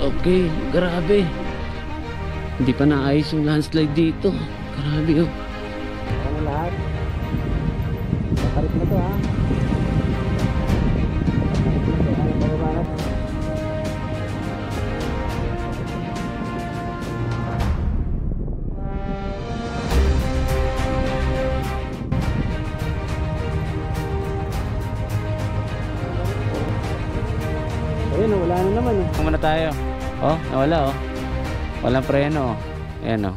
Okay, grabe. Hindi pa naayos yung landslide dito. Grabe oh. Ano lahat? Papalit na to ha. Ayun, wala na naman eh. Muna tayo. Oh, nawala oh. Walang preno oh. Ayan oh.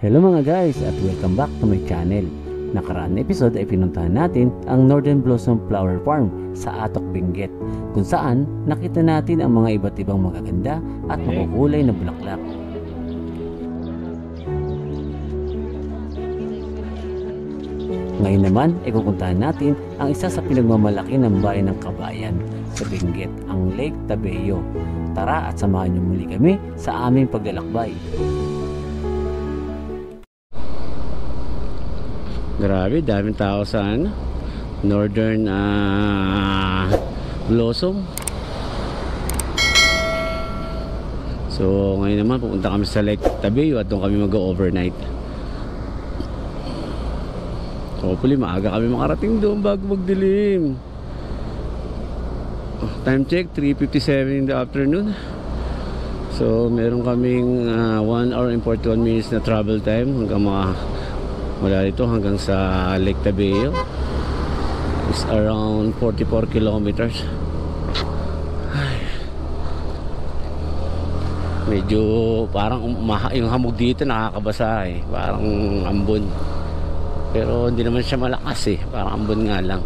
Hello mga guys at welcome back to my channel. Nakaraan na episode ay pinuntahan natin ang Northern Blossom Flower Farm sa Atok, Benguet, kung saan nakita natin ang mga iba't ibang magaganda at makukulay na bulaklak. Ngayon naman ay pupuntahan natin ang isa sa pinagmamalaki ng bayan ng Kabayan sa Benguet, ang Lake Tabeo. Tara at samahan niyo muli kami sa aming paglalakbay. Grabe, daming tao sa Northern Blossom. So ngayon naman pupunta kami sa Lake Tabeo at doon kami mag-overnight. Hopefully maaga kami makarating doon bago magdilim. Time check 3:57 in the afternoon. So meron kaming 1 hour and 41 minutes na travel time hanggang mula dito hanggang sa Lake Tabeo. It's around 44 kilometers. Ay. Medyo parang yung hamog dito nakakabasa eh. Parang ambon. Pero hindi naman siya malakas eh. Parang ambon nga lang.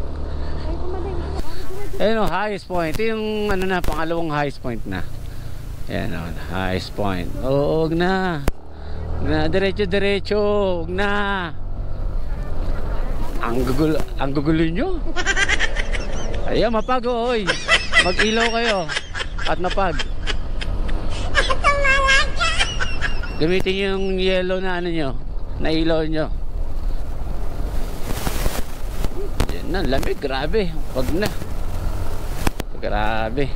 Ayun o, highest point. Ito yung ano na, pangalawang highest point na. Ayan o, highest point. Oo, huwag na. Diretso. Huwag na. Ang gugulo nyo. Ayan, mapag oy. Mag-ilaw kayo at mapag. Gamitin yung yellow na ano nyo, na ilaw nyo. Yan na, lamig, grabe. Wag na. Grabe.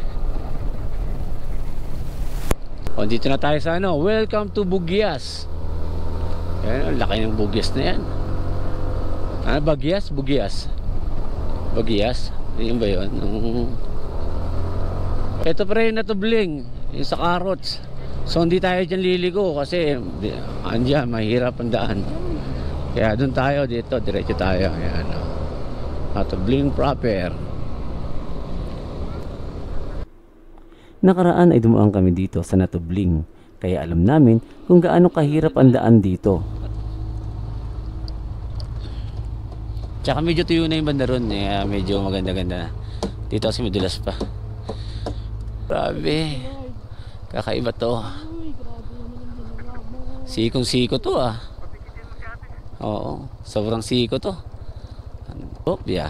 O, dito na tayo sa ano. Welcome to Bugias. Yan, laki ng Bugias na yan. Bagias? Bagias? Yun ba yun? Ito pa rin natubling yung sa carrots. So hindi tayo dyan liligo kasi andyan, mahirap ang daan. Kaya dun tayo, dito, diretso tayo. Ayan, natubling proper. Nakaraan ay dumaan kami dito sa Natubling, kaya alam namin kung gaano kahirap ang daan dito. Tsaka medyo tuyo na yung banda ron eh, medyo maganda-ganda na. Dito kasi madulas pa. Grabe. Kakaiba to. Sikong-siko to ah. Oo, sobrang siko to. Opya.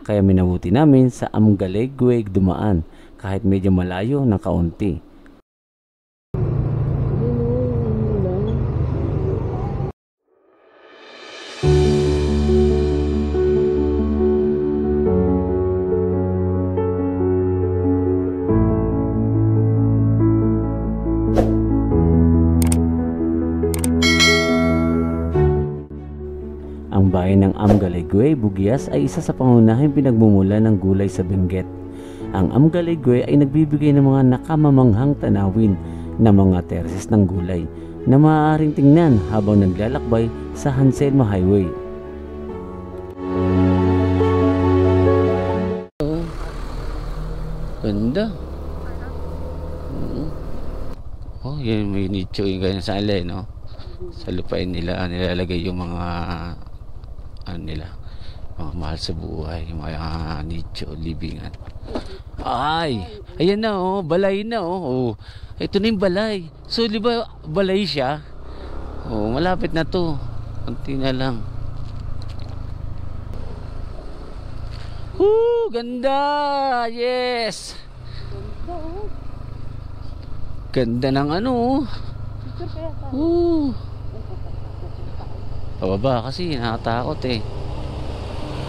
Kaya minabuti namin sa Amgalegweg dumaan kahit medyo malayo ng kaunti. Ang bayan ng Amgalegweg, Bugias ay isa sa pangunahing pinagmumula ng gulay sa Benguet. Ang Amgalegweg ay nagbibigay ng mga nakamamanghang tanawin na mga terraces ng gulay na maaaring tingnan habang naglalakbay sa Anselmo Highway. Ganda. Oh, yan may nicho yung ganyan sa alay, no? Sa lupain nila nilalagay yung mga ano nila, mga mahal sa buhay, yung mga nicho, libingan. Ay, Ayan na oh, balay na oh. Oh. Ito na yung balay. So di ba balay siya? Oh, malapit na to. Konti na lang. Ganda! Yes! Ganda oh. Ganda ng ano oh. Picture kaya tayo. Pababa kasi nakatakot eh.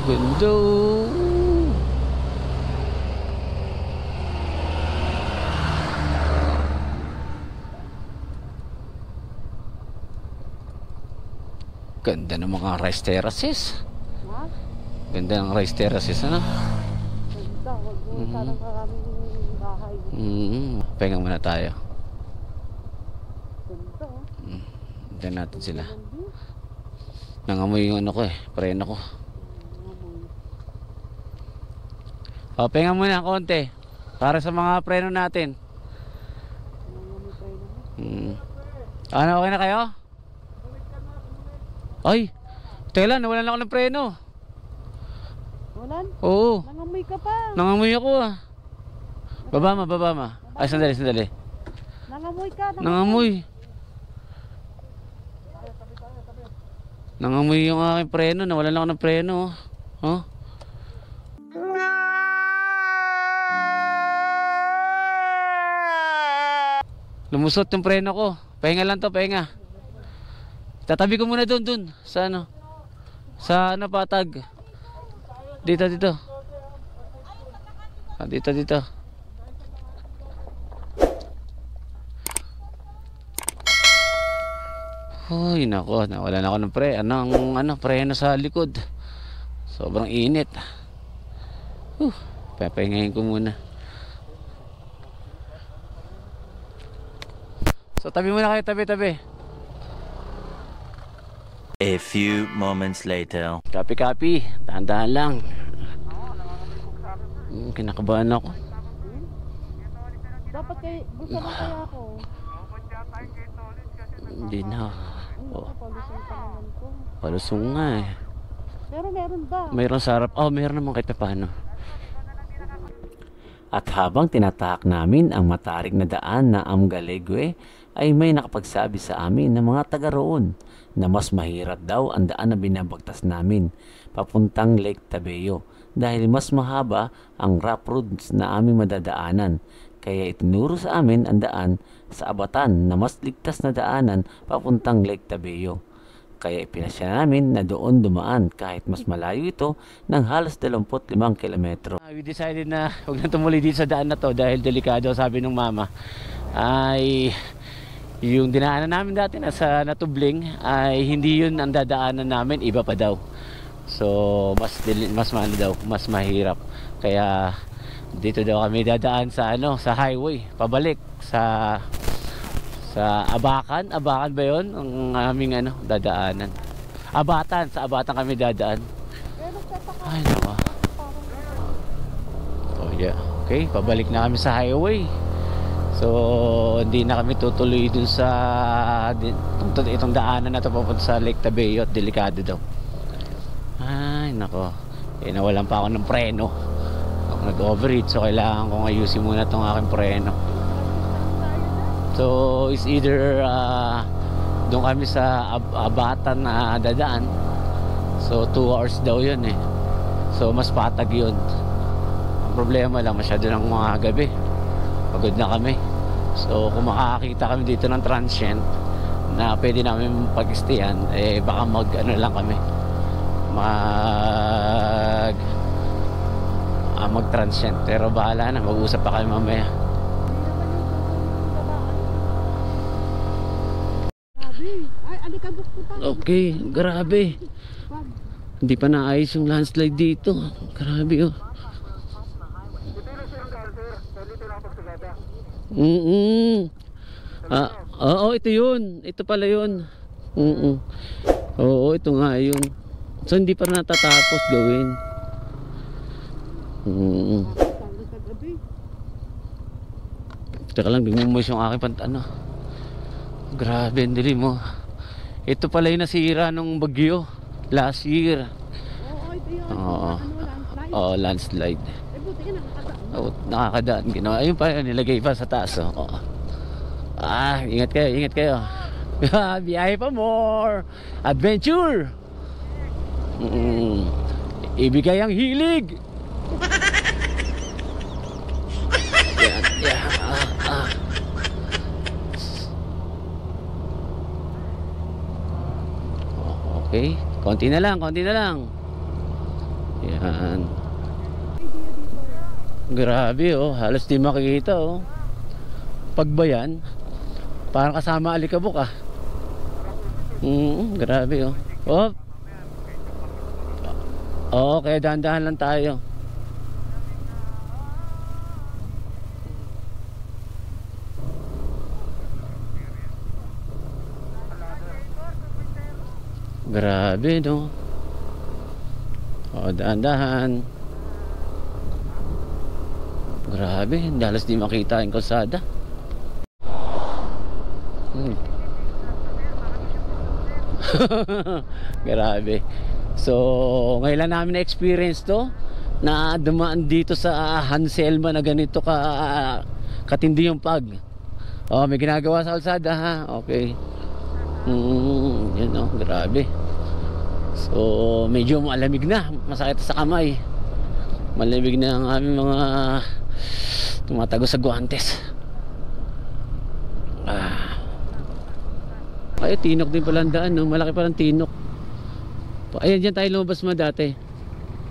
Ganda oh. Ganda ng mga rice terraces. Ha? Ganda ng rice terraces ano? Ganda. Wag mo parang maraming bahay. Pahinga muna tayo. Ganda oh. Hintayin natin sila. Ganda. Nangamoy yung ano ko eh, preno ko. O, pahinga muna konti. Para sa mga preno natin. Ano, okay na kayo? Ay, teka lang, nawalan ako ng preno. Walan? Oo, Nangamoy ka pa. nangamoy ako ah. Baba ma. Ay, sandali. Nangamoy ka. Nangamoy. Nangamoy yung aking preno, nawalan ako ng preno. Oh. Lumusot yung preno ko. Pahinga lang to, pahinga. Tatabi ko muna doon sa ano. Sa ano patag. Dito. Dito. Uy, nako, nawalan ako ng preno sa likod. Sobrang init. Papahingahin ko muna. So tabi muna kayo, tabi. A few moments later. Copy. Dahan-dahan lang. Kinakabahan ako. Dapat gusto lang kaya ako. Hindi na. Oh, Palusong pa naman ko. palusong nga eh. Pero meron ba? Mayroon sa harap. Oh, mayroon naman kahit paano. At habang tinatahak namin ang matarik na daan na Amgalegwe, ay may nakapagsabi sa amin ng mga taga roon na mas mahirap daw ang daan na binabagtas namin papuntang Lake Tabeo dahil mas mahaba ang rough roads na aming madadaanan. Kaya itinuro sa amin ang daan sa Abatan na mas ligtas na daanan papuntang Lake Tabeo. Kaya ipinasya namin na doon dumaan kahit mas malayo ito ng halos 25 kilometro. We decided na huwag na tumuloy dito sa daan na to dahil delikado, sabi ng mama. Ay yung dinaanan namin dati na sa Natubling ay hindi yun ang dadaanan namin, iba pa daw. So mas mahirap. Kaya dito daw kami dadaan sa sa highway pabalik sa Abakan ba yun ang aming dadaanan. Sa Abatan kami dadaan. Ay nawa. Oh yeah. Okay, pabalik na kami sa highway. So hindi na kami tutuloy dun sa itong daanan na to papunta sa Lake Tabeo at delikado daw. Ay nako, nawalan pa ako ng preno. Ako nag-overheat, so kailangan kong ayusin muna tong aking preno. So it's either doon kami sa Abatan na dadaan. So 2 hours daw yun eh. So mas patag yun. Ang problema lang, masyado ng mga gabi, pagod na kami. So kung makakita kami dito ng transient na pwede namin pag-stayan, baka lang kami mag-transient. Pero bahala na, mag-usap pa kami mamaya. Ay, alikabok ko pa. Okay, grabe. Hindi pa naayos yung landslide dito. Grabe oh. Oo, ito yun. Ito pala yun. Oo, ito nga yun. So hindi pa natatapos gawin. Teka lang, bigmumoys yung aking grabe, ang dilim mo. Ito pala yung nasira nung bagyo last year. Oo, ito yun. Oo. Landslide. Oo, landslide. Buti ka nakakadaan. Oh, nakakadaan. Ginawa. Ayun pa, nilagay pa sa taas. Oh. Oh. Ingat kayo, ingat kayo. Biyahe pa more. Adventure. Ibigay ang hilig. Yan, yan. Okay, konti na lang, konti na lang. Yan. Grabe oh, halos di makikita oh. Pagbayan, parang kasama alikabok ah. Grabe oh. Oh. Okay, dahan-dahan lang tayo. Grabe no. Oh, dahan-dahan. Grabe, dalas di makita yung kalsada. Grabe. So, ngayon lang namin na-experience to, na dumaan dito sa Hanselma na ganito katindi yung pag. Oh, may ginagawa sa kalsada ha. Okay. Yan oh, grabe. So, medyo malamig na, masakit sa kamay. Malamig na ang aming mga tumatago sa guantes. Ay, tinok din pala ang daan, no? Malaki palang tinok. Ayan, dyan tayo lumabas mo dati.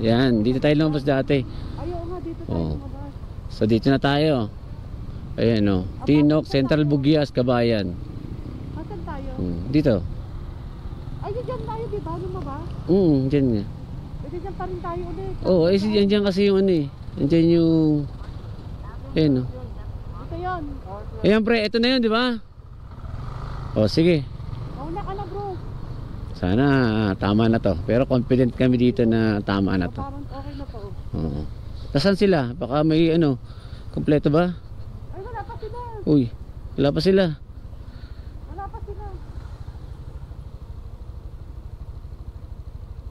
Yan, dito tayo lumabas dati. Ayaw nga, dito tayo lumabas. So, dito na tayo. Ayan, no? Tinok, Central Bugias, Kabayan. Asan tayo? Dito. Ay, dyan tayo, di ba? Lumabas? Dyan nga. Pwede dyan pa rin tayo ulit. Oo, ay, dyan kasi yung ano eh. Dyan yung... Ayan, no? Ito yun. Ayan, pre, ito na yun, di ba? O, sige. Mauna ka na, bro. Sana tama na to. Pero confident kami dito na tama na to. Parang okay na po. Oo. Nasaan sila? Baka may ano, kompleto ba? Ay, wala pa sila. Uy, wala pa sila. Wala pa sila.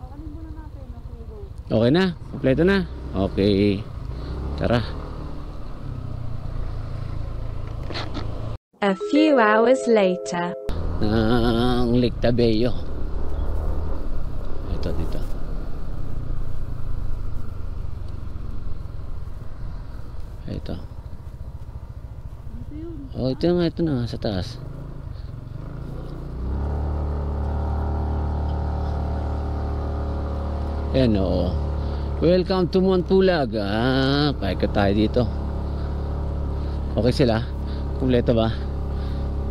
Kanin muna natin. Okay, go. Okay na? Kompleto na? Okay. Tara. A few hours later. Ang Lake Tabeo. Ito dito. Ito. Oh, ito na sa taas. Ayan o. Welcome to Montpulag. Paikot tayo dito. Okay sila? Kumpleto ba?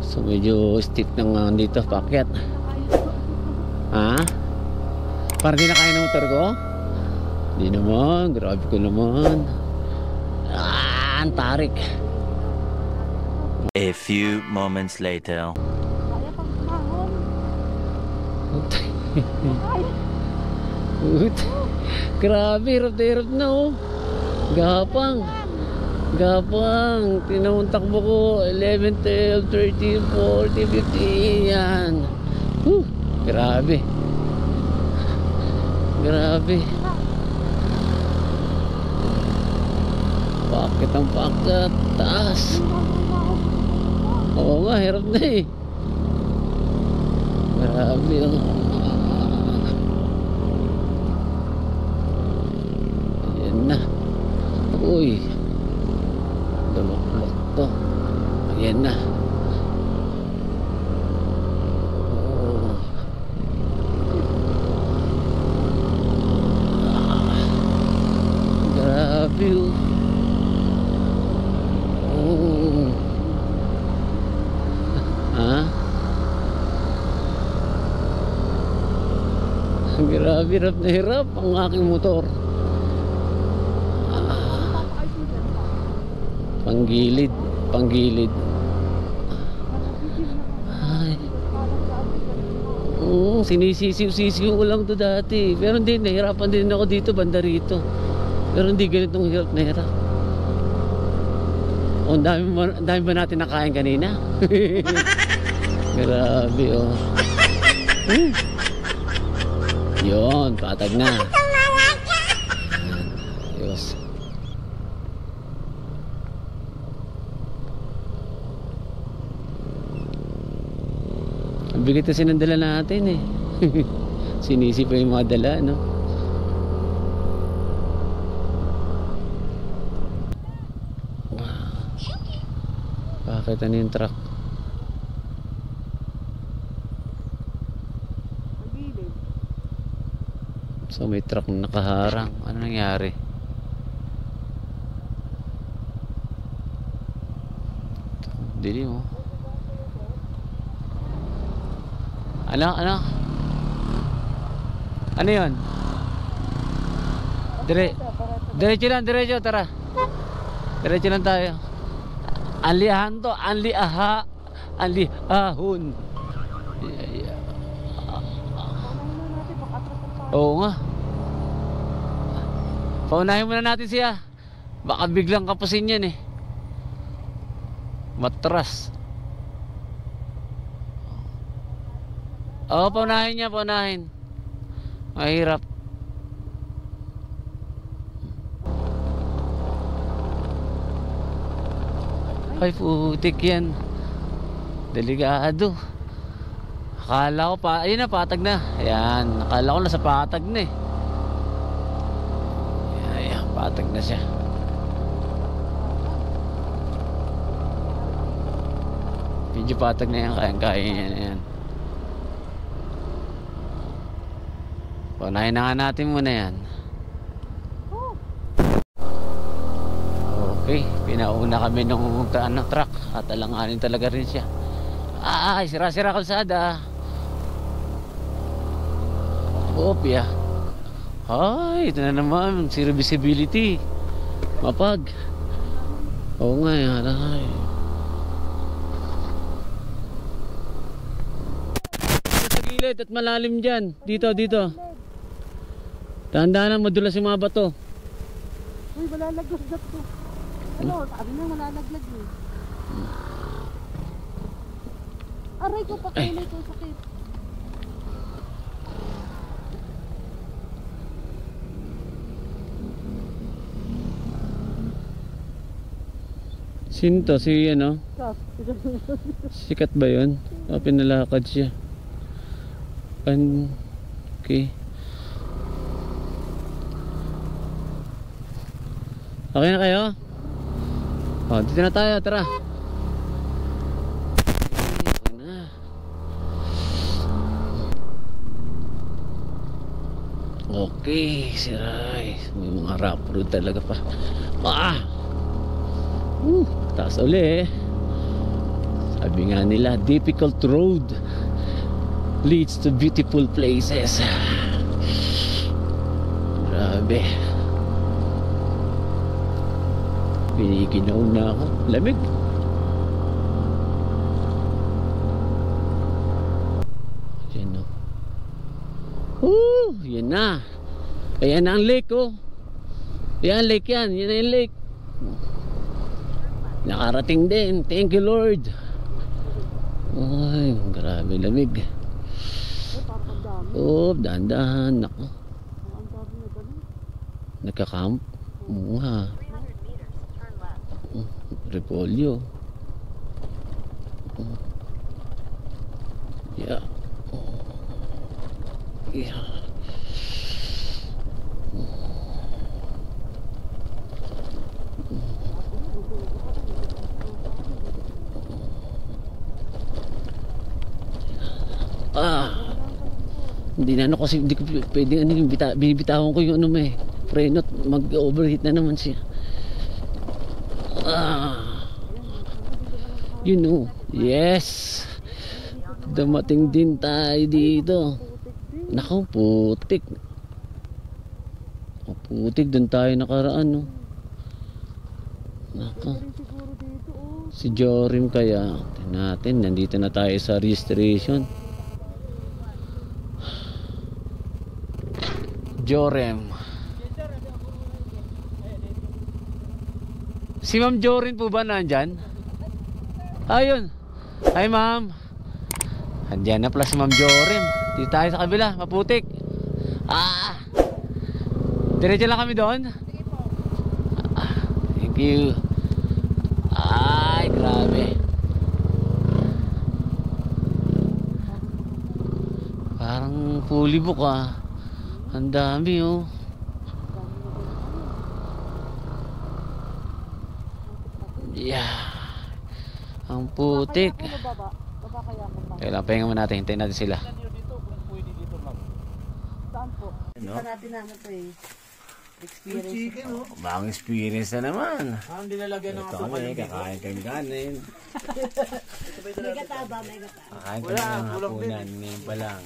So medyo steep ng dito paakyat. Parang di na kaya ng motor ko? Di naman, grabe ko naman. Ang tarik. A few moments later. Kaya pang kumahon. Grabe, hirap na oh. Gapang. Tinawang-takbo ko 11, 12, 13, 14, 15. Yan. Grabe. Pakit ang pakat. Taas. Oo nga, hirap na eh. Grabe oh. Ayan na. Uy. Dalok to. Ayan na. Grabe oh. Grabe, hirap ang aking motor. Panggilid. Ay. Sinisisiw ko lang to dati. Pero hindi, nahirapan din ako dito, banda rito. Pero hindi ganitong hirap na hirap. Oh, ang dami ba natin nakain kanina? Grabe oh. Yun, patag na. Ayos. Mabigat kasi ng dala natin eh. Sinisi pa yung mga dala, no? Bakit ano yung truck? So may truck na nakaharang. Ano nangyari? Dili mo. Ano? Ano yun? Diretso, tara. Diretso lang tayo. Anliahan to, anliahon. Oo nga. Paunahin muna natin siya. Baka biglang kapusin yan eh. Matras. Oo, paunahin niya, paunahin. Mahirap. Ay, putik yan. Delikado. Akala ko pa, ayun na, patag na. Ayan, akala ko nasa patag na eh. Ayan, patag na siya. Medyo patag na yan, kayang-kaya yan. Ayan. Punahin na nga natin muna yan. Okay, pinauna kami nung truck at alanganin talaga rin siya. Ay, sira-sira kalsada. Opya. Ay, ito na naman, zero visibility. Mapag. Oo nga yan. Ay. Sa gilid at malalim dyan. Dito. Dahan-dahan na madulas yung mga bato. Uy, malalaglag to. Ano, sabi na malalaglag eh. Aray ko, pakilay ko, sakit. Sino to? Si ano? Sikat ba yun? O pinalakad siya? Okay. Okay na kayo? O, dito na tayo, tara. Okay na. Okay, si Ray. May mga rough road talaga pa. Taas uli eh. Sabi nga nila, difficult road leads to beautiful places. Grabe. Piniginaw na ako. Lamig. Yan o. Yan na. Ayan na ang lake oh. Yan lake yan. Yan na yung lake. Nakarating din. Thank you Lord. Ay, grabe lamig. Oh, dahan-dahan. Nako. Nagka-camp. Nga. Repolyo. Yeah. Yeah. Hindi na ano kasi hindi ko pwede ano yung binibitawan ko yung ano may preno mag-overheat na naman siya. You know, yes. Dumating din tayo dito. Nako, putik. Putik doon tayo nakaraan no. Nako. Si Jorim kaya natin nandito na tayo sa registration. Jorim. Si Ma'am Jorin po ba nandyan? Ayun. Hi ma'am. Andyan na pala si Ma'am Jorin. Dito tayo sa kabila, maputik. Diretso lang kami doon. Thank you. Ay, grabe. fully book ah. Ang dami oh. Yeah. Ang putik. Baba kaya mo pa. Kaya lang, pahinga mo natin. Hintayin natin sila. Saan po? No? Ito natin naman po eh. Experience. Bagong experience na naman. Ang dilalagyan ng Ito kami, kakain kami kanin. May gata ba? May gata. Kakain kami ng hapunan. Ngayon pa lang.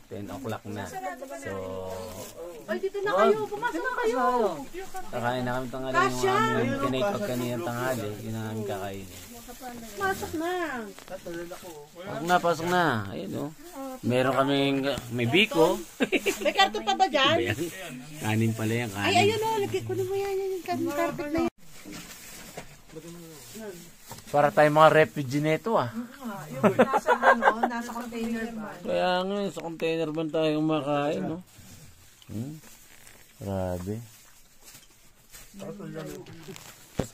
10 o'clock na. So, Ay, dito na kayo. Pumasok na kayo. kakain na kami tanghali yung aming kinate pag kaninang tanghali. Yun ang aming kakainin. Pumasok na. Pasok na. Ayun oh. Meron kaming, may biko. May karton pa ba dyan? Kanin pala yan, Ay, kanin. ayun o. Lagay ko na mo yan. Yung carpet na yan. Para tayo mga refugee nito ah. Yung nasa nasa container ba? Kaya nga, sa container ba tayo kumakain, no? Grabe. Tapos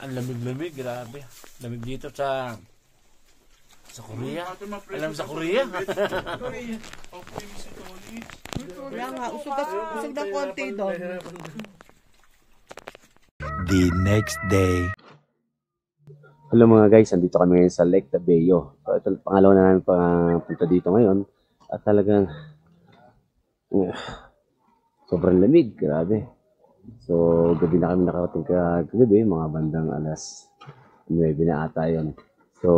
ang lamig-lamig, grabe. Lamig dito sa Korea. Alam sa Korea? Kaya nga, usog na konti doon. The next day. Hello mga guys, andito kami ngayon sa Lake Tabeo. So, ito pangalawa na namin punta dito ngayon. At talagang sobrang lamig, grabe. So gabi na kami nakarating kagabi, mga bandang alas 9 na ata yun. So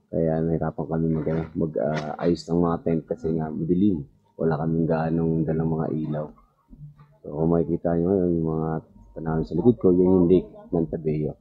kaya nahirapan kami mag-ayos ng mga tent kasi nga madilim. Wala kaming gaanong dalang mga ilaw. So kung makikita nyo ngayon, yung mga tanawin sa likod ko, yan yung lake ng Tabeo.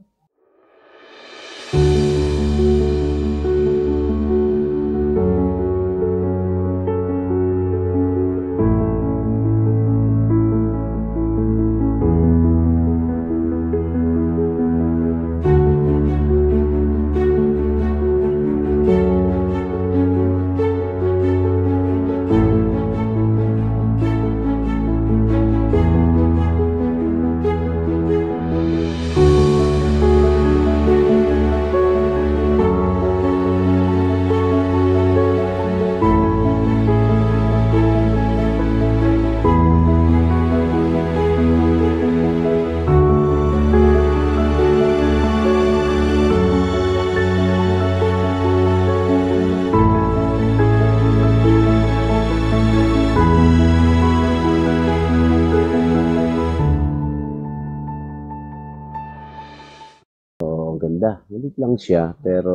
Ganda. Malit lang siya, pero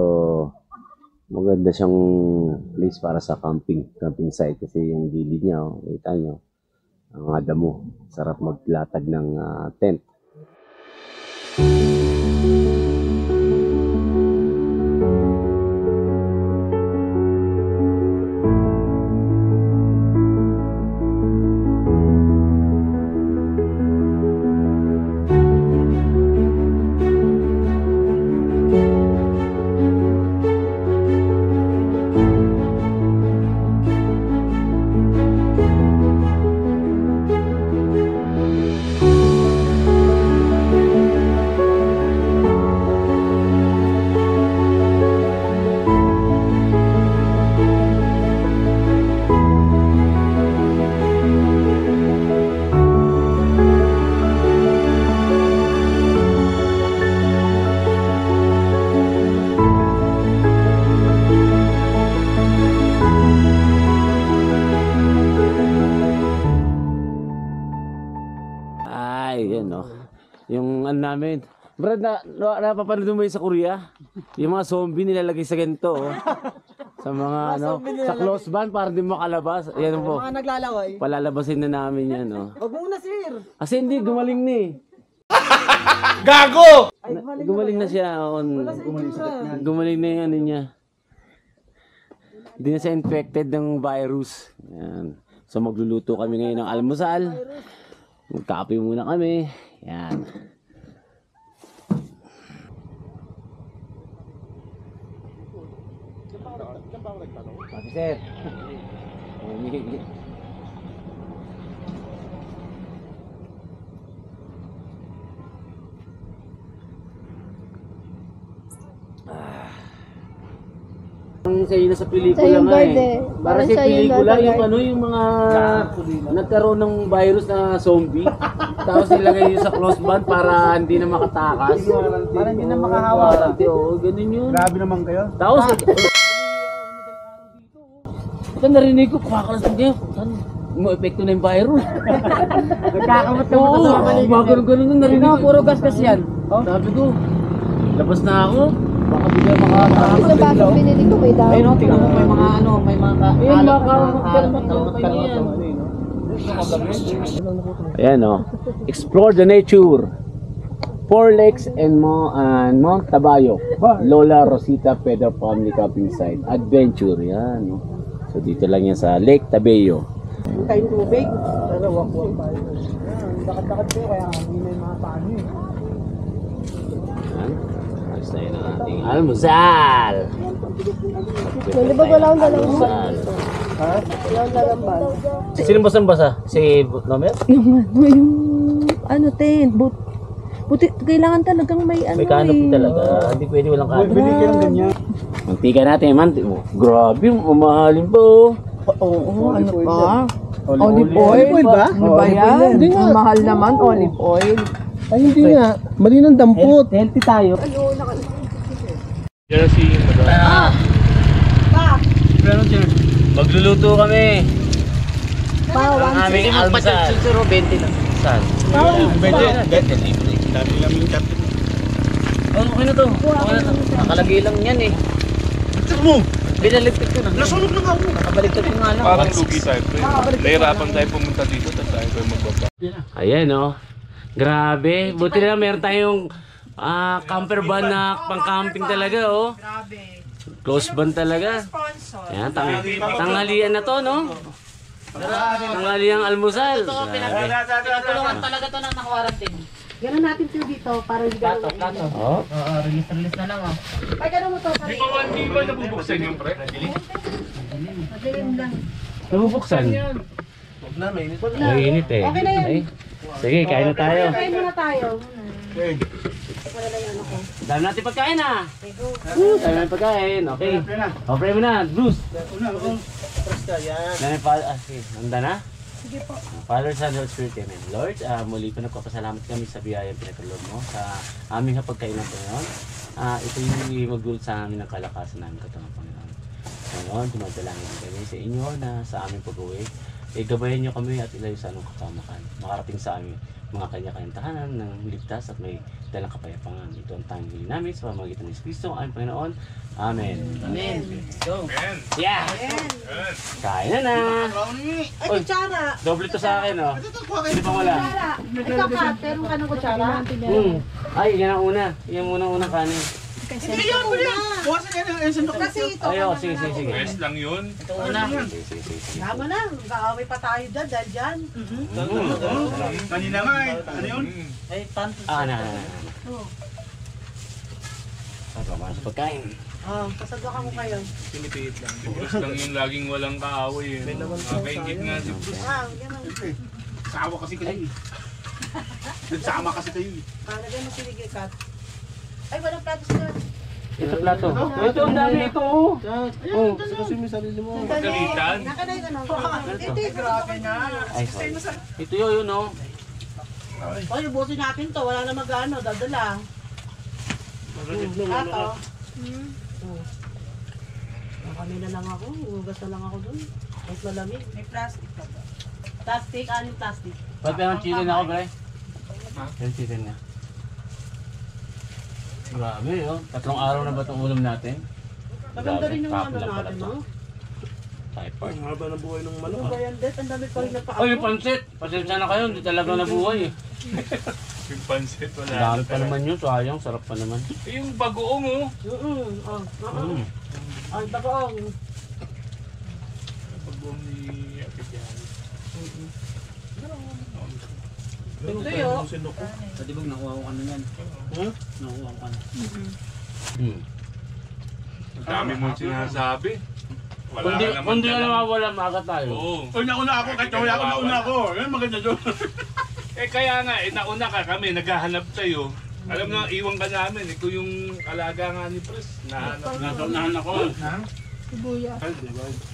maganda siyang place para sa camping site kasi yung gilid niya, oh, kita nyo, ang damo. Sarap maglatag ng tent. Yung ano namin. Brad, napapanood mo yun sa Korea? Yung mga zombie nilalagay sa ganito, oh. Sa mga sa close band para di makalabas. Yan po. Mga naglalaway. Palalabasin na namin yan, oh. Huwag muna, sir. Kasi hindi, gumaling na eh. Gago! Gumaling na siya. Gumaling na yung ano niya. Hindi na siya infected ng virus. Yan. So magluluto kami ngayon ng almusal. Magkape muna kami. Yan. Papi sir. parang sa na sa pelikula Sa yung nga guard eh. eh. Parang Parang sa siya yung pelikula, nasa yung guard. ano, yung mga nagkaroon ng virus na zombie. Tapos nilagay yun sa close band para hindi na makatakas. Para hindi na makahawa. Oo, ganun yun. Grabe naman kayo. Tapos, ito narinig ko, kumakalas ko kayo. Mo epekto na yung virus. Nagkakamot ka Oo, ganun na narinig ko. puro gas yan. Sabi ko, labas na ako. Baka bigla makatakas. Isang baso binili ko may dahon. Ayun o, tingnan mo may mga ano, may mga Ayun, kalmat. Ayan o. Explore the nature. Four Lakes and Mount Tabayo. Lola Rosita Pedro Family Camping Site. Adventure. Yan. No? So dito lang yan sa Lake Tabayo. Kain tubig. Pero wak-wak tayo. Dakat-dakat kayo kaya hindi na yung mga paano eh. Yan. Ayos na yun ang ating almusal. Di ba wala akong dalawang ba? Almusal. Wala akong dalawang ba? Sino basang-basa? Si Nomer? Yung ano te, buti kailangan talagang may ano May canopy talaga. Hindi pwede walang canopy. Binigyan ng ganyan. Mantika natin, man. Oh, grabe, mamahalin pa oh. Oo, ano pa? Olive oil ba? Ano ba yan? Ang mahal naman, olive oil. Ay hindi nga. Mali ng dampot. Healthy tayo. Yan si Magluluto kami. Ang aming almusal. Siguro 20 lang. Saan? Bete libre. Dami lang yung chat. Oh, okay na to. Okay na to. Nakalagay lang yan eh. Check mo! Binaligtad ko na. Nasunog na nga ako. Nakabaliktad ko nga lang. Parang lugi tayo, pre. Nahirapan tayo pumunta dito, tapos tayo tayo magbaba. Ayan oh. Grabe. Buti na lang meron tayong camper van na pang-camping talaga oh. Grabe. Close van talaga. Sponsor. Ayan, tanghalian na to no? Tanghaliang almusal. Grabe. Tulungan talaga to ng quarantine. Gano'n natin ito dito para hindi gano'n. Oh. Release na lang oh. Ay, gano'n mo to. Hindi ba nabubuksan yung pre? Madilim lang. Nabubuksan. Huwag na, mainit. Mainit eh. Okay na yan. Ay. Sige, kain na tayo. Kain muna tayo. Dami natin pagkain ah. Dami natin pagkain. Okay. O, pray mo na. Bruce. Dami pa. Sige. Handa na? Sige po. Father, Son, Holy Spirit. Amen. Lord, muli po nagpapasalamat kami sa biyayang pinagkaloob mo sa aming hapagkainan po ngayon. Ito yung magdulot sa amin ng kalakasan namin katulad Panginoon. Ngayon, tumadalangin din kami sa inyo na sa aming pag-uwi. Gabayan niyo kami at ilayo sa anong kapamakan. Makarating sa amin mga kanya-kanyang tahanan ng ligtas at may dalang kapayapaan. Ito ang tanging hili namin sa pamamagitan ng Kristo, aming Panginoon. Amen. Amen. Go. Ayan. Yeah! Kain na na! Ay, kutsara. Doble to sa akin, oh. Hindi pa wala. Ikaw ka, meron ka ng kutsara? Ay, yan ang una. Yan muna unang kanin. Hindi yun, kuya. Buwasan yan yung sandok. Kasi ito. Ay, oh, sige, sige, sige. Rest lang yun. Ito una. Sige. Tama na, mag-aaway pa tayo dyan dahil dyan. Kanina nga eh. Ano yun? Ay, panto. Na. Ay, paano sa pagkain? Kasagwa mo kayo. Pinipihit lang. Si Bruce lang yung laging walang kaaway eh. Nakaingit nga si Bruce. Ganun. Sawa kasi kayo eh. Nagsama kasi kayo eh. Lagyan mo siligay, Kat. Ay, walang plato sila. Ito plato. Ito, ang dami ito, oh. Oh. Kasi may sarili mo. Pagkalitan. Naka na yung ano. Ito, grabe na. Ay, sorry. Ito yun, oh. Oy, ubusin natin to. Wala na mag-ano, dadala. Ato. Kami na lang ako. Inugas na lang ako dun. Kahit malamig. May plastic ka ba? Plastic? Anong plastic? Ba't meron chicken ako, pre? Meron chicken na. Grabe, oh. 3 araw na ba itong ulam natin? Maganda rin yung ano Grabe, natin, no? Typhoid. Ano ba yan, Det? Ang dami pa rin nagpa-ako. Oh, yung pansit. Pasensya na kayo, hindi talaga nabuhay eh. Yung pansit Ang wala. dami pa naman yun, sayang, sarap pa naman. Eh, yung bagoong oh. Ay, bagoong. Bagoong ni Apitiano. Ito yun. Sa dibog, nakuha ko ano yan. Nakuha ko ano. Ang dami mong sinasabi. Wala ka naman Kung di na dala. nawawala, maaga tayo. Oo. Uy, nauna ako, kahit wala ako, nauna ako. Yan, maganda doon. Eh kaya nga, nauna ka kami, naghahanap sa'yo. Alam na, iwan ka namin. Ikaw yung alaga nga ni Pres. Nahanap na. Nasaunahan ako. Sibuyas.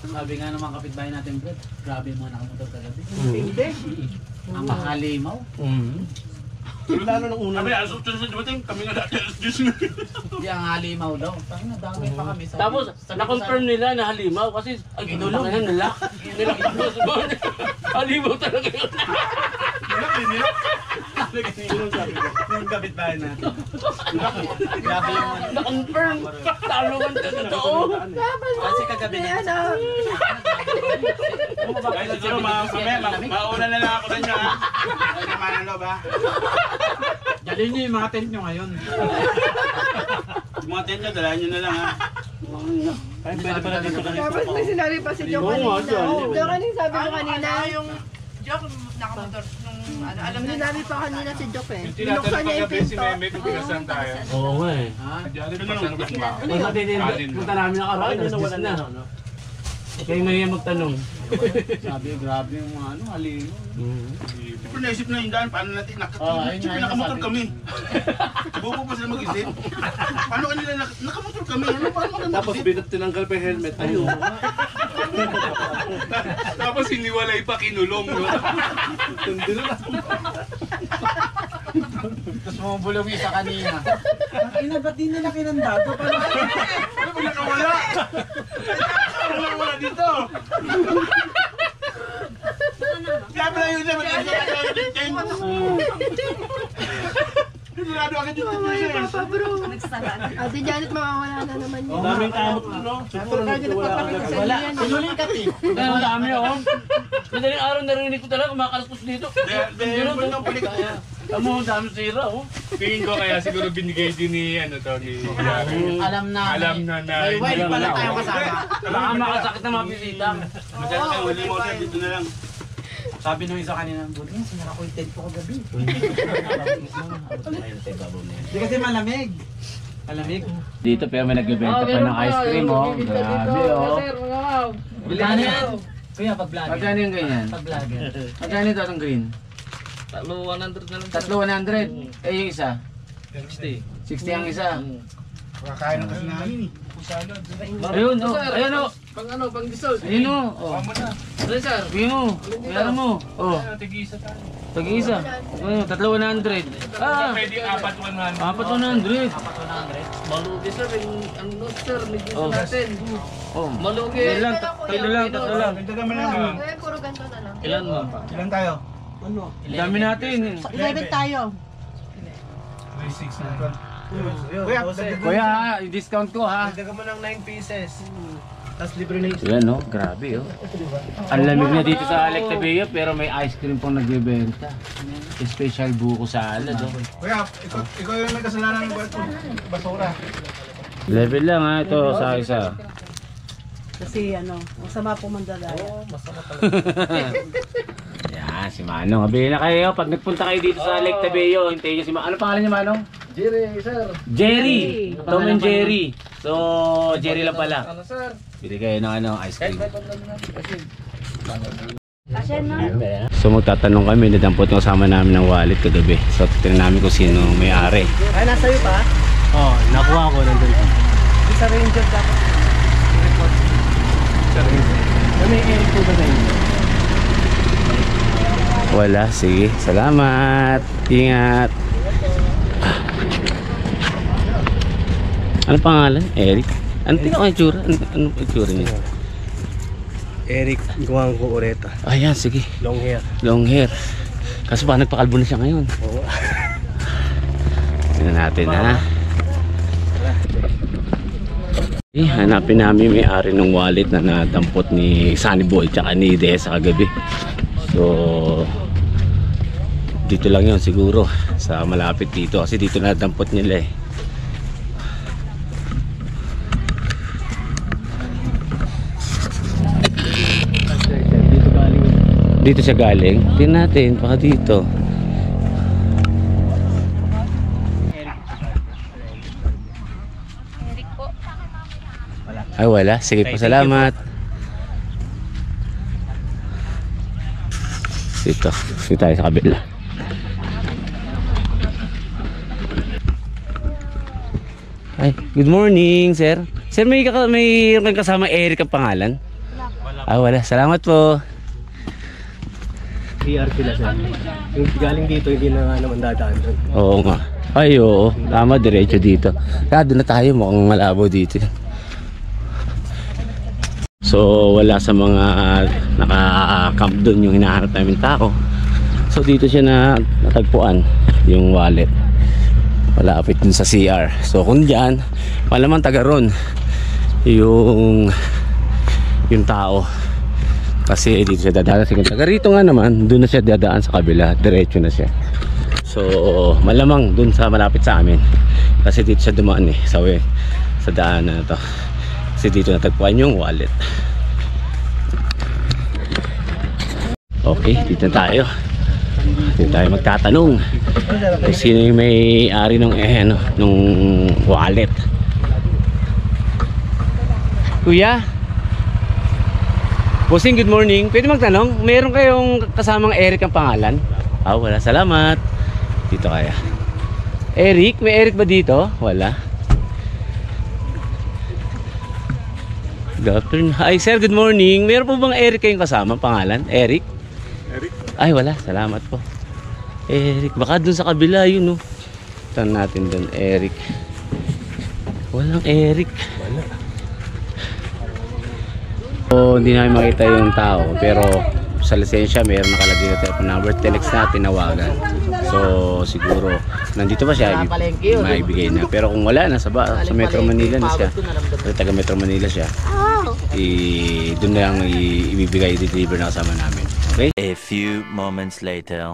Sabi nga naman kapitbahay natin, Brad, grabe yung mga nakamotor kagabi. Ang makalimaw. Lalo nung una. Kami, alas 8 na dumating, kami nga dati alas 10 na. Hindi, ang halimaw daw. Parang nadami pa kami. Sabi- Tapos, sabi ko na-confirm nila na halimaw kasi ay ginulong na nila. Nila halimaw talaga yun. Yung kapitbahay natin. Grabe yung ano. Na-confirm. Talungan ka totoo. Kasi kagabi na. Ay, siguro mauna na lang ako na niya ha. Ay, naman ang loob ha. Dalhin niyo yung mga tent nyo ngayon. Yung mga tent nyo, dalahan nyo na lang ha. Ay, pwede pala dito ka Tapos may sinabi pa si Joe kanina. Joe kanina sabi ko kanina. Yung Joe nakamotor. Alam na sinabi pa kanina si Joe eh. Binuksan niya yung Si pinto. Meme, kung pinasan tayo. Oo nga eh. Diyan, pasan ko ba? Kung matitindi, punta namin nakaraan, alas 10 na. Kayo may magtanong. Sabi, grabe yung mga ano, halimaw. Siyempre naisip na yung daan, paano natin ayun Siyempre nga, nakamotor sabi. kami. Bubo pa sila mag-isip. Paano kanila nakamotor kami? Ano paano maganda? Tapos tinanggal pa yung helmet. Ayun. Tapos hiniwalay pa, kinulong. No? Hindi na. Tapos bumubulong yung isa kanina. Ina, ba't di nila kinandado? Ano ba nakawala? Ano nakawala dito? Kaya pala yun siya, mag-isip ka ng tent. Sigurado agad yung tent niya. Papa bro. Ate Janet mawawala na naman yun. Daming kamot no? Siguro nagpapakita sa Wala, sinulikat eh. Kaya ang dami oh. Madaling araw narinig ko talaga kumakalastos dito. Pero ng balikat. Amo, dami sira oh. Tingin ko kaya siguro binigay din ni, ano to, ni Yari. Alam na. Alam na na. May wild pala tayo kasama. Baka makasakit na mga bisita. Madala kayo, huli mo siya, dito na lang. Sabi nung isa kanina, buti nga, sinara ko yung tent ko kagabi. Hindi kasi malamig. Malamig. Dito pero may nagbebenta pa ng ice cream oh. Grabe oh. Magkano yan? Kuya, pag-vlogger. Magkano yung ganyan? Pag-vlogger. Magkano ito ang green? 100 na lang. Tatlo 100. Eh yung isa? 60. 60 ang isa. Kakain na kasi namin eh. Ayun oh. Ayun oh. Pang dessert. Ayun oh. Oh. Ano sir? Ayun oh. Meron mo. Oh. Tig-isa tayo. Tag-isa. Ayun, tatlo 100. Ah. Pwede 4 100. Apat 100. Malugi sir, ano sir, medyo Oh. natin. Oh. Malugi. Tatlo lang, tatlo lang. Dagdagan mo lang. Eh, puro ganito na lang. Ilan mo? Ilan tayo? Dami natin. 11 tayo. Kuya, Kuya, i-discount ko ha. Dagdagan mo ng 9 pieces. Tapos libre na isa. Yan no, grabe oh. Ang lamig na dito sa Alectabella pero may ice cream pong nagbebenta. Special buko salad oh. Kuya, ikaw yung may kasalanan ng basura. Level lang ha, ito sa isa. Kasi ano, masama po mandalaya. Yan, si Manong. Abili na kayo. Pag nagpunta kayo dito sa Alectabella, hintayin nyo si Manong. Ano pangalan niya Manong? Jerry, sir. Jerry! Tom and Jerry. So, Jerry lang pala. Ano, sir? Bili kayo ng ano, ice cream. Kasyan na. So magtatanong kami, nadampot ng kasama namin ng wallet kagabi. So titignan namin kung sino may-ari. Ay, nasa iyo pa? Oh, nakuha ko nandun. Sa ranger dapat. May air po ba tayo? Wala, sige. Salamat. Ingat. Ano pangalan? Eric? Ano tingnan ko ang itsura? Ano itsura niya? Eric Guangco Oreta. Ayan, sige. Long hair. Long hair. Kaso baka nagpakalbo na siya ngayon. Oo. Tingnan natin ha. Hanapin namin may-ari ng wallet na nadampot ni Sunny Boy tsaka ni Desa kagabi. So dito lang yun siguro sa malapit dito kasi dito nadampot nila eh. Dito siya galing. Tingnan natin baka dito. Ay wala, sige po, salamat. Dito tayo sa kabila. Ay, good morning, sir. Sir, may kang kasama Eric ang pangalan? Wala. Salamat po. PR sila sir. Yung galing dito, hindi na naman dadaan doon. Oo nga. Ay, oo. Tama, diretso dito. Kaya doon na tayo, mukhang malabo dito. So, wala sa mga naka-camp doon yung hinahanap namin tao. So, dito siya natagpuan, yung wallet. Malapit dun sa CR. So kung dyan, malamang taga ron yung tao, kasi dito siya dadaan. Kung taga rito nga naman, dun na siya dadaan sa kabila, diretso na siya. So malamang dun sa malapit sa amin, kasi dito siya dumaan sa daan na to, kasi dito natagpuan yung wallet. Okay, dito na tayo. Dito tayo magtatanong kung sino yung may-ari nung wallet. Kuya, bossing, good morning. Pwede magtanong, meron kayong kasamang Eric ang pangalan? Wala, salamat. Dito kaya Eric, may Eric ba dito? Wala. Good afternoon. Hi sir, good morning. Meron po bang Eric kayong kasama pangalan? Eric? Ay, wala. Salamat po. Eric, baka dun sa kabila yun, no? Tan natin dun, Eric. Walang Eric. Wala. So, hindi namin makita yung tao, pero sa lisensya mayroon nakalagay na telephone number, telex na tinawagan. So, siguro nandito pa siya, maibigay na. Pero kung wala, sa Metro Manila na siya. Pero taga Metro Manila siya. Doon na lang ibibigay, i-deliver na kasama namin. Okay? A few moments later.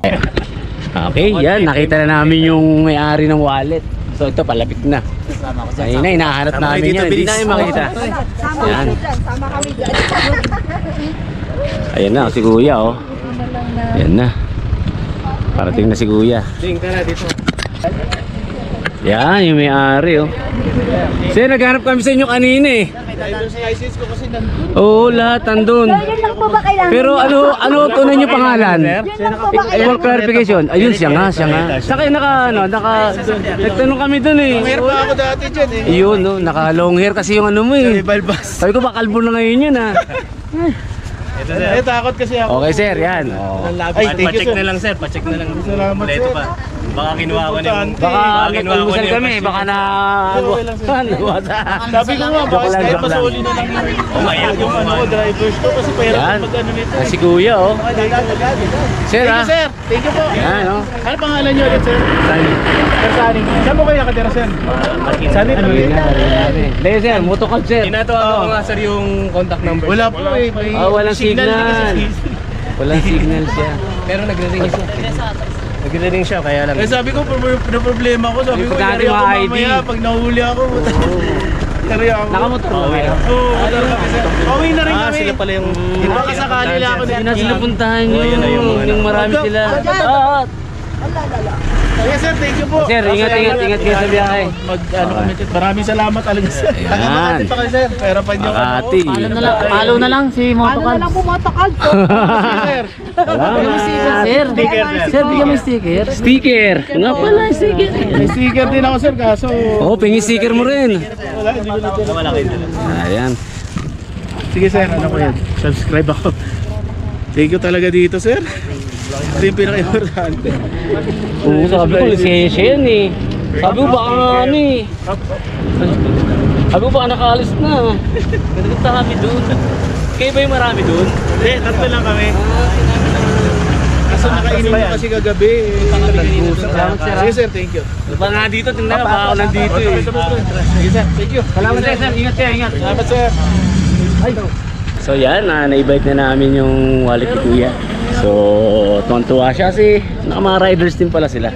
Okay, yan. Nakita na namin yung may-ari ng wallet. So ito, palapit na. Ayun na, hinahanap namin yan. Hindi namin makita. Yan. Ayan na, si Kuya, oh. Ayan na. Parating na si Kuya. Yan, yung may-ari, oh. Sir, naghanap kami sa inyo kanina, eh. Oo, lahat nandun. Pero ano tunay niyo pangalan? For clarification. Ayun, siya nga. Saka nagtanong kami dun, eh. Long hair pa ako dati dyan, eh. Yun, no, naka long hair kasi yung ano mo, eh. Sabi ko, bakalbo na ngayon yun, ha. Takot kasi ako. Okay sir, yan. Ay, Pa-check na lang sir, pa-check na lang. Salamat sir. Baka kinuha ko na yung... Baka nagpulmusan kami, baka na... Sabi ko nga, baka kahit masuli na lang yung drivers to, kasi pahirap mag-ano nito. Si Kuya, oh. Sir, ha? Sir, thank you po. Yan, oh. Ano pangalan nyo ulit, sir? Sunny. Sir Sunny. Saan mo kayo nakatira, sir? Sunny, Dahil sir, motocab sir. Tinatawagan ko nga, sir, yung contact number. Wala po, eh. Walang signal. Walang signal siya. Pero nagre-ring siya. Nagre-ring siya, kaya lang. Eh sabi ko, problema ko. Sabi ko, yari ako mamaya pag nahuli ako. Yari ako. Nakamotor ba kayo? Oo, motor kami sir. Pauwi na rin kami. Sila pala yung... Baka sakali lang ako. Hindi na sila puntahan nyo. Yung marami sila. Yes sir, thank you po. Sir, ingat kayo sa biyahe. Maraming salamat talaga sir. Ayan. Pa kayo sir. Pero pa nyo Makati. Follow na lang si Motocard. Ano na lang po motocard po? sir. Sir, sir, bigyan mo sticker. Sticker. Nga pala, sticker. May sticker din ako sir, kaso... Oo, pingi sticker mo rin. Wala, hindi ko na Wala kayo dala. Ayan. Sige sir, ano ko yan? Subscribe ako. Thank you talaga dito sir. Ito yung pinaka-importante. Oo, sabi ko, lisensya yan, eh. Sabi ko, baka ano, eh. Sabi ko, baka nakaalis na. Nagpunta kami dun. Kayo ba yung marami dun? Hindi, tatlo lang kami. Kaso nakainom na kasi kagabi. Salamat sir. Sige sir, thank you. Baka nga dito, tingnan na, baka ako nandito, eh. Sige sir, thank you. Salamat sir, ingat kayo, ingat. Salamat sir. So yan, na-bike na namin yung wallet ni Kuya. So, tuwan-tuwa siya kasi mga riders din pala sila.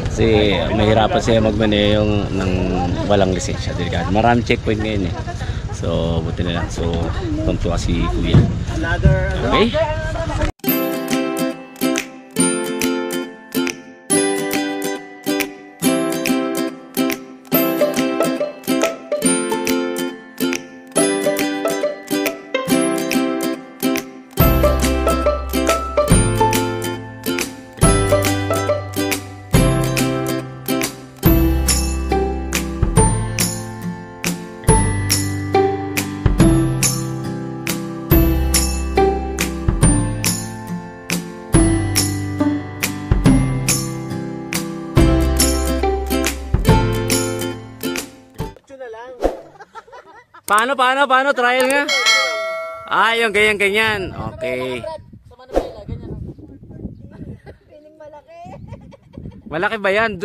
Kasi mahirapan siya magmaneho ng walang lisensya. Delikado. Maraming checkpoint ngayon, eh. So, buti na lang. So, tuwan-tuwa si Kuya. Okay? Paano? Trial nga. Ah, yung ganyan. Okay. Malaki ba yan?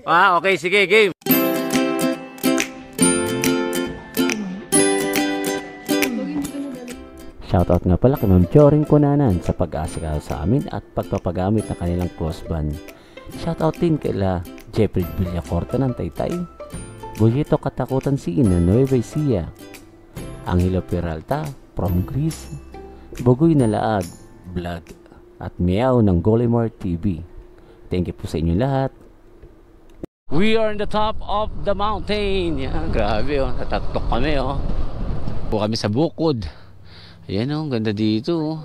Ah, okay. Sige, game. Shoutout nga pala kay Ma'am Choring Kunanan sa pag-aasikaso sa amin at pagpapagamit ng kanilang crossband. Shoutout din kila Jeffrey Villacorta ng Taytay, Bulyeto Katakutan Scene ng Nueva Ecija, Angelo Peralta from Greece, Bugoy na Laag Vlog at Meow ng Golimar TV. Thank you po sa inyo lahat. We are on the top of the mountain. Yan, grabe oh. Natatok kami oh. Po kami sa bukod. Ayan oh, ganda dito oh.